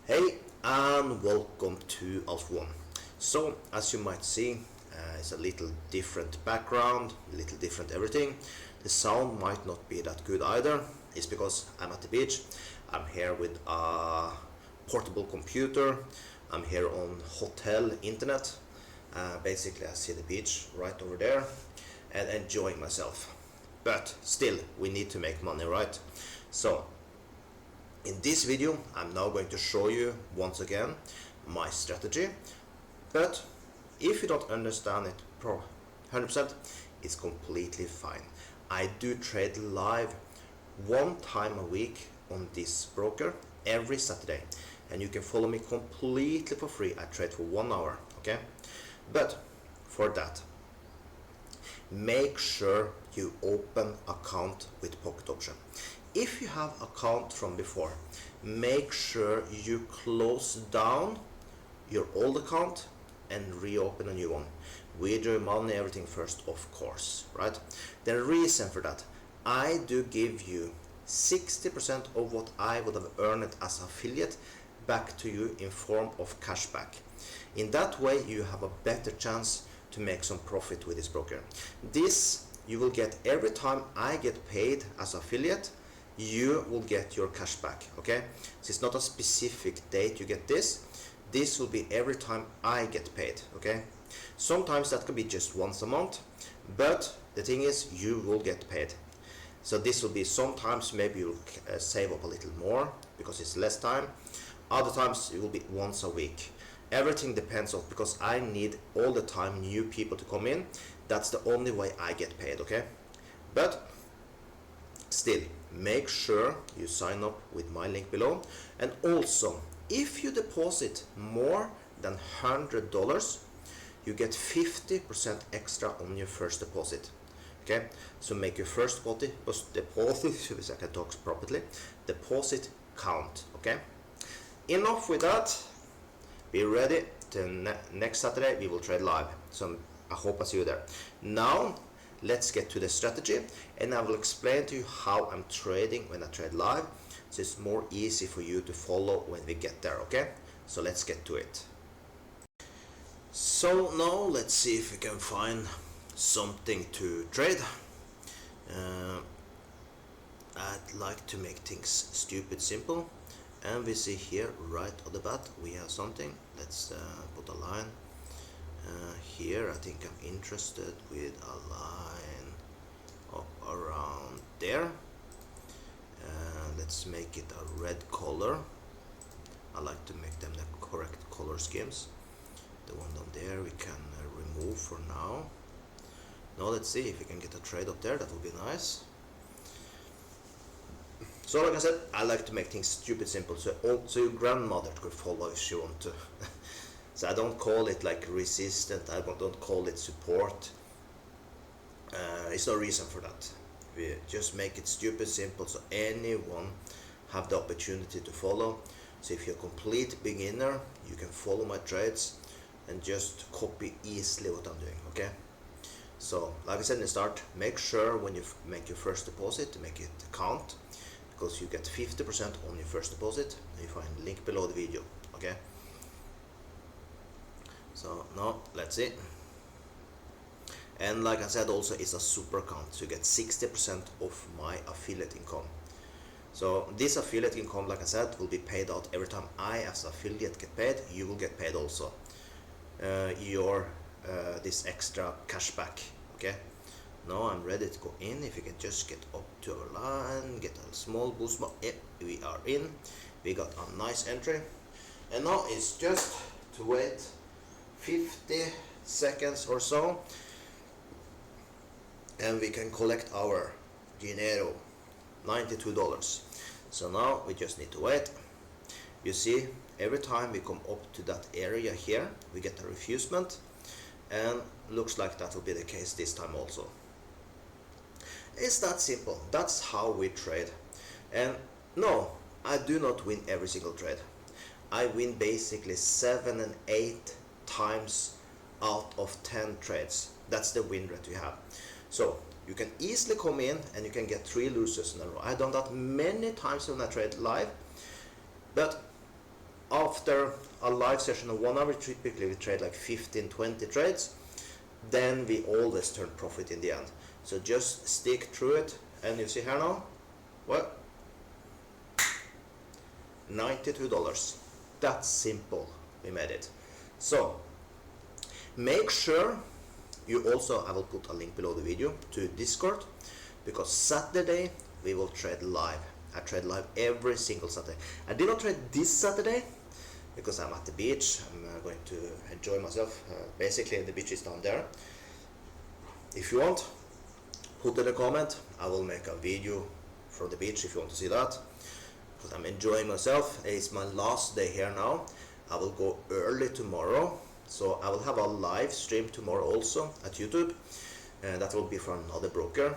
Hey and welcome to Alpha One. So as you might see, it's a little different background, a little different everything. The sound might not be that good either. It's because I'm at the beach. I'm here with a portable computer. I'm here on hotel internet. Basically I see the beach right over there and enjoying myself. But still, we need to make money, right? So in this video, I'm now going to show you once again my strategy. But if you don't understand it 100%, it's completely fine. I do trade live one time a week on this broker every Saturday, and you can follow me completely for free. I trade for 1 hour, okay? But for that, make sure you open account with Pocket Option. If you have account from before, make sure you close down your old account and reopen a new one. Withdraw money, everything first, of course, right? The reason for that, I do give you 60% of what I would have earned as affiliate back to you in form of cashback. In that way, you have a better chance to make some profit with this broker. This you will get every time I get paid as affiliate. You will get your cash back, okay? So it's not a specific date you get this. This will be every time I get paid, okay? Sometimes that could be just once a month, but the thing is you will get paid. So this will be sometimes maybe you'll save up a little more because it's less time. Other times it will be once a week. Everything depends on, because I need all the time new people to come in. That's the only way I get paid, okay? But still, make sure you sign up with my link below. And also, if you deposit more than $100, you get 50% extra on your first deposit. Okay, so make your first deposit, if I can talk properly, deposit count. Okay, enough with that. Be ready to next Saturday. We will trade live. So I hope I see you there. Now let's get to the strategy, and I will explain to you how I'm trading when I trade live, so it's more easy for you to follow when we get there. Okay, so let's get to it. So now let's see if we can find something to trade. I'd like to make things stupid simple, and we see here right on the bat we have something. Let's put a line here. I think I'm interested with a line up around there. Let's make it a red color. I like to make them the correct color schemes. The one down there we can remove for now. Now let's see if we can get a trade up there. That would be nice. So like I said, I like to make things stupid simple, so your grandmother could follow if she want to. So I don't call it like resistant, I don't call it support. It's no reason for that. We just make it stupid simple so anyone have the opportunity to follow. So if you're a complete beginner, you can follow my trades and just copy easily what I'm doing, okay? So like I said in the start, make sure when you make your first deposit to make it count, because you get 50% on your first deposit. You find the link below the video, okay? So now let's see. And like I said, also it's a super account, so you get 60% of my affiliate income. So this affiliate income, like I said, will be paid out every time I as affiliate get paid. You will get paid also this extra cashback, okay? Now I'm ready to go in. If you can just get up to our line, get a small boost. We are in. We got a nice entry, and now it's just to wait 50 seconds or so, and we can collect our dinero, $92. So now we just need to wait. You see, every time we come up to that area here, we get a refusement, and looks like that will be the case this time also. It's that simple. That's how we trade. And no, I do not win every single trade. I win basically 7 and 8 times out of 10 trades. That's the win rate we have. So you can easily come in and you can get 3 losers in a row. I've done that many times when I trade live, but after a live session of 1 hour, typically we trade like 15-20 trades, then we always turn profit in the end. So just stick through it, and you see here now, what? $92. That's simple, we made it. So make sure you also, I will put a link below the video to Discord, because Saturday we will trade live. I trade live every single Saturday. I did not trade this Saturday because I'm at the beach. I'm going to enjoy myself. Basically the beach is down there. If you want, put in a comment. I will make a video from the beach if you want to see that, because I'm enjoying myself. It's my last day here now. I will go early tomorrow, so I will have a live stream tomorrow also at YouTube, and that will be from another broker.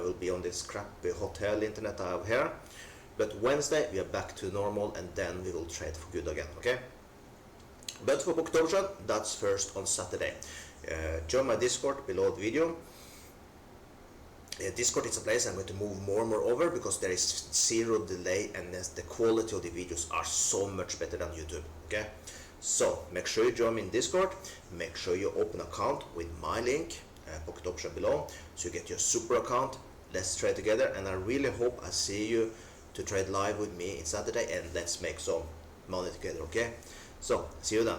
Will be on this crappy hotel internet I have here. But Wednesday we are back to normal, and then we will trade for good again, okay? But for book option, that's first on Saturday. Join my Discord below the video. Discord is a place I'm going to move more and more over, because there is zero delay, and the quality of the videos are so much better than YouTube, okay? So make sure you join me in Discord. Make sure you open an account with my link, pocket option below, so you get your super account. Let's trade together, and I really hope I see you to trade live with me on Saturday, and let's make some money together, okay? So see you then.